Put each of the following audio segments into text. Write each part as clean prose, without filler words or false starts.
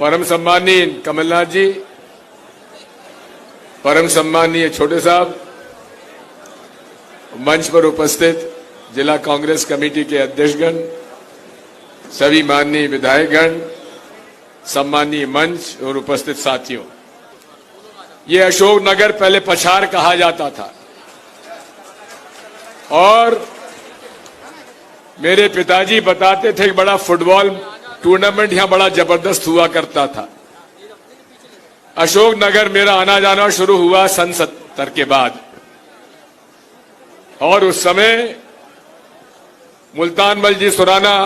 परम सम्मानीय कमलनाथ जी, परम सम्मानीय छोटे साहब, मंच पर उपस्थित जिला कांग्रेस कमेटी के अध्यक्षगण, सभी माननीय विधायकगण, सम्मानीय मंच और उपस्थित साथियों, ये अशोकनगर पहले पछाड़ कहा जाता था और मेरे पिताजी बताते थे कि बड़ा फुटबॉल टूर्नामेंट यहां बड़ा जबरदस्त हुआ करता था। अशोकनगर मेरा आना जाना शुरू हुआ सन 70 के बाद और उस समय मुल्तान मल जी सुराना,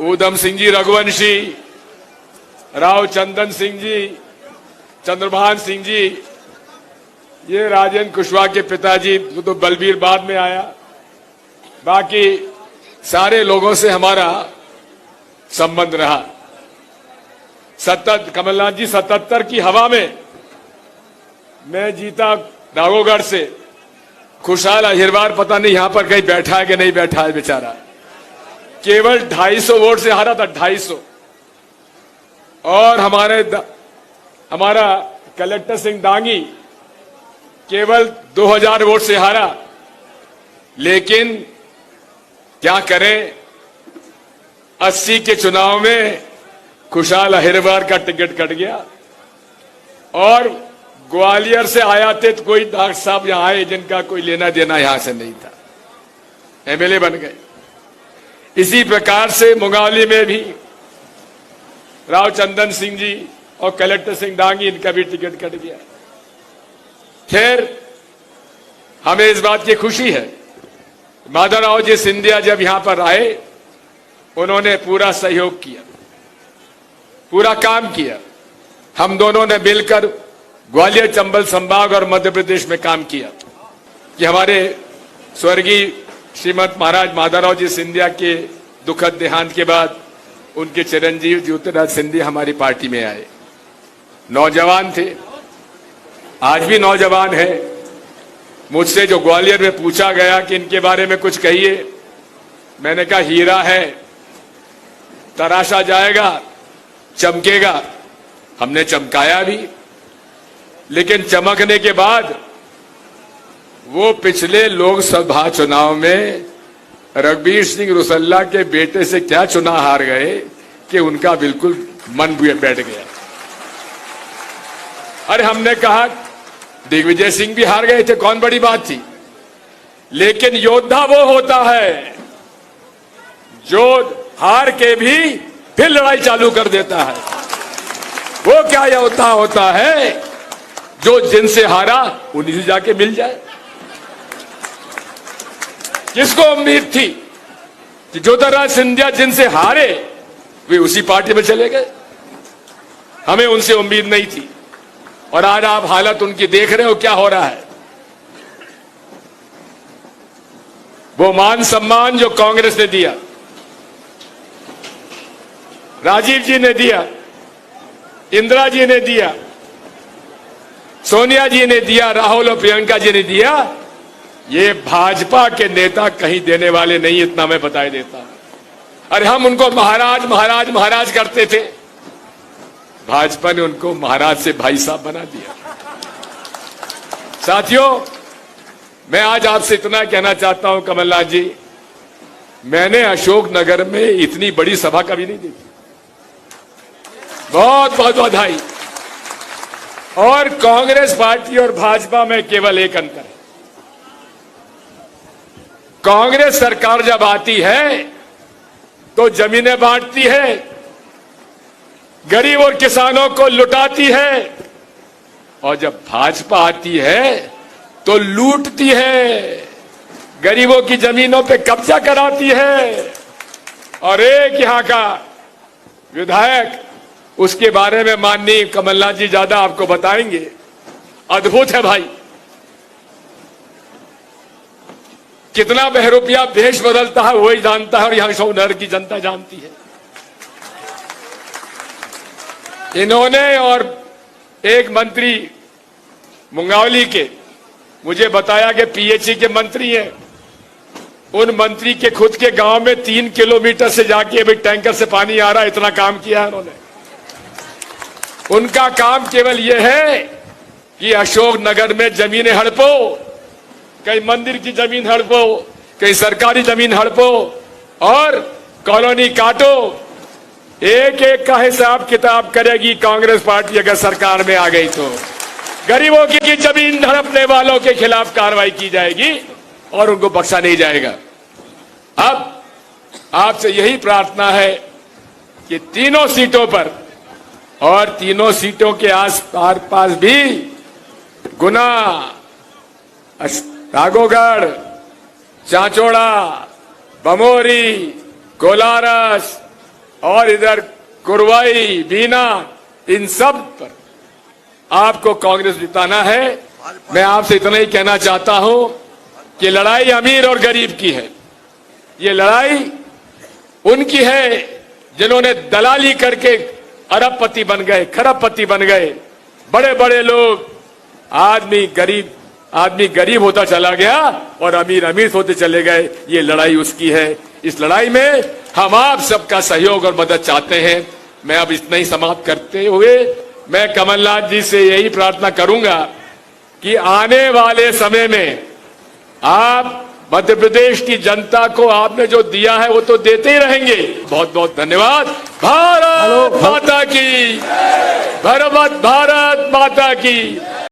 ऊधम सिंह जी रघुवंशी, राव चंदन सिंह जी, चंद्रभान सिंह जी, ये राजेंद्र कुशवाहा के पिताजी, तो बलबीर बाद में आया, बाकी सारे लोगों से हमारा संबंध रहा। कमलनाथ जी 77 की हवा में मैं जीता नागोगढ़ से। खुशहाल अहिरवार पता नहीं यहां पर कहीं बैठा है कि नहीं बैठा है बेचारा, केवल 250 वोट से हारा था, 250। और हमारा कलेक्टर सिंह दांगी केवल 2000 वोट से हारा। लेकिन क्या करें, 80 के चुनाव में खुशहाल अहिरवार का टिकट कट गया और ग्वालियर से आयातित कोई डॉक्टर साहब यहां आए जिनका कोई लेना देना यहां से नहीं था, एमएलए बन गए। इसी प्रकार से मुंगावली में भी राव चंदन सिंह जी और कलेक्टर सिंह डांगी, इनका भी टिकट कट गया। खैर, हमें इस बात की खुशी है, माधवराव जी सिंधिया जब यहां पर आए उन्होंने पूरा सहयोग किया, पूरा काम किया। हम दोनों ने मिलकर ग्वालियर चंबल संभाग और मध्य प्रदेश में काम किया कि हमारे स्वर्गीय श्रीमद महाराज माधवराव जी सिंधिया के दुखद देहांत के बाद उनके चिरंजीव ज्योतिराज सिंधिया हमारी पार्टी में आए। नौजवान थे, आज भी नौजवान है। मुझसे जो ग्वालियर में पूछा गया कि इनके बारे में कुछ कहिए, मैंने कहा हीरा है, तराशा जाएगा, चमकेगा। हमने चमकाया भी, लेकिन चमकने के बाद वो पिछले लोकसभा चुनाव में रघुवीर सिंह रुसल्ला के बेटे से क्या चुनाव हार गए कि उनका बिल्कुल मन बैठ गया। अरे हमने कहा दिग्विजय सिंह भी हार गए थे, कौन बड़ी बात थी। लेकिन योद्धा वो होता है जो हार के भी फिर लड़ाई चालू कर देता है। वो क्या योद्धा होता है जो जिनसे हारा उन्हीं से जाके मिल जाए। किसको उम्मीद थी कि ज्योतिराज सिंधिया जिनसे हारे वे उसी पार्टी में चले गए? हमें उनसे उम्मीद नहीं थी और आज आप हालत उनकी देख रहे हो क्या हो रहा है। वो मान सम्मान जो कांग्रेस ने दिया, राजीव जी ने दिया, इंदिरा जी ने दिया, सोनिया जी ने दिया, राहुल और प्रियंका जी ने दिया, ये भाजपा के नेता कहीं देने वाले नहीं, इतना मैं बताई देता हूं। अरे हम उनको महाराज महाराज महाराज करते थे, भाजपा ने उनको महाराज से भाई साहब बना दिया। साथियों, मैं आज आपसे इतना कहना चाहता हूं कमलनाथ जी, मैंने अशोकनगर में इतनी बड़ी सभा कभी नहीं देखी। बहुत बहुत बधाई। और कांग्रेस पार्टी और भाजपा में केवल एक अंतर है, कांग्रेस सरकार जब आती है तो जमीनें बांटती है, गरीब और किसानों को लुटाती है, और जब भाजपा आती है तो लूटती है, गरीबों की जमीनों पे कब्जा कराती है। और एक यहां का विधायक, उसके बारे में माननीय कमलनाथ जी ज्यादा आपको बताएंगे, अद्भुत है भाई। कितना बहरूपिया देश बदलता है वही जानता है, और यहां अशोकनगर की जनता जानती है। इन्होंने और एक मंत्री मुंगावली के मुझे बताया कि पीएचई के मंत्री हैं, उन मंत्री के खुद के गांव में 3 किलोमीटर से जाके अभी टैंकर से पानी आ रहा है, इतना काम किया है उन्होंने। उनका काम केवल यह है कि अशोक नगर में जमीनें हड़पो, कहीं मंदिर की जमीन हड़पो, कहीं सरकारी जमीन हड़पो और कॉलोनी काटो। एक एक का हिसाब किताब करेगी कांग्रेस पार्टी अगर सरकार में आ गई तो। गरीबों की जमीन हड़पने वालों के खिलाफ कार्रवाई की जाएगी और उनको बख्शा नहीं जाएगा। अब आपसे यही प्रार्थना है कि तीनों सीटों पर और तीनों सीटों के आस पास भी गुना, राघोगढ़, चांचोड़ा, बमोरी, कोलारस और इधर कुरवाई, बीना, इन सब पर आपको कांग्रेस जिताना है। मैं आपसे इतना ही कहना चाहता हूं कि लड़ाई अमीर और गरीब की है। ये लड़ाई उनकी है जिन्होंने दलाली करके अरबपति बन गए, खरबपति बन गए। बड़े बड़े लोग, आदमी गरीब होता चला गया और अमीर अमीर होते चले गए। ये लड़ाई उसकी है। इस लड़ाई में हम आप सबका सहयोग और मदद चाहते हैं। मैं अब इतना ही समाप्त करते हुए मैं कमलनाथ जी से यही प्रार्थना करूंगा कि आने वाले समय में आप मध्य प्रदेश की जनता को आपने जो दिया है वो तो देते ही रहेंगे। बहुत बहुत धन्यवाद। भारत माता की, भारत माता की।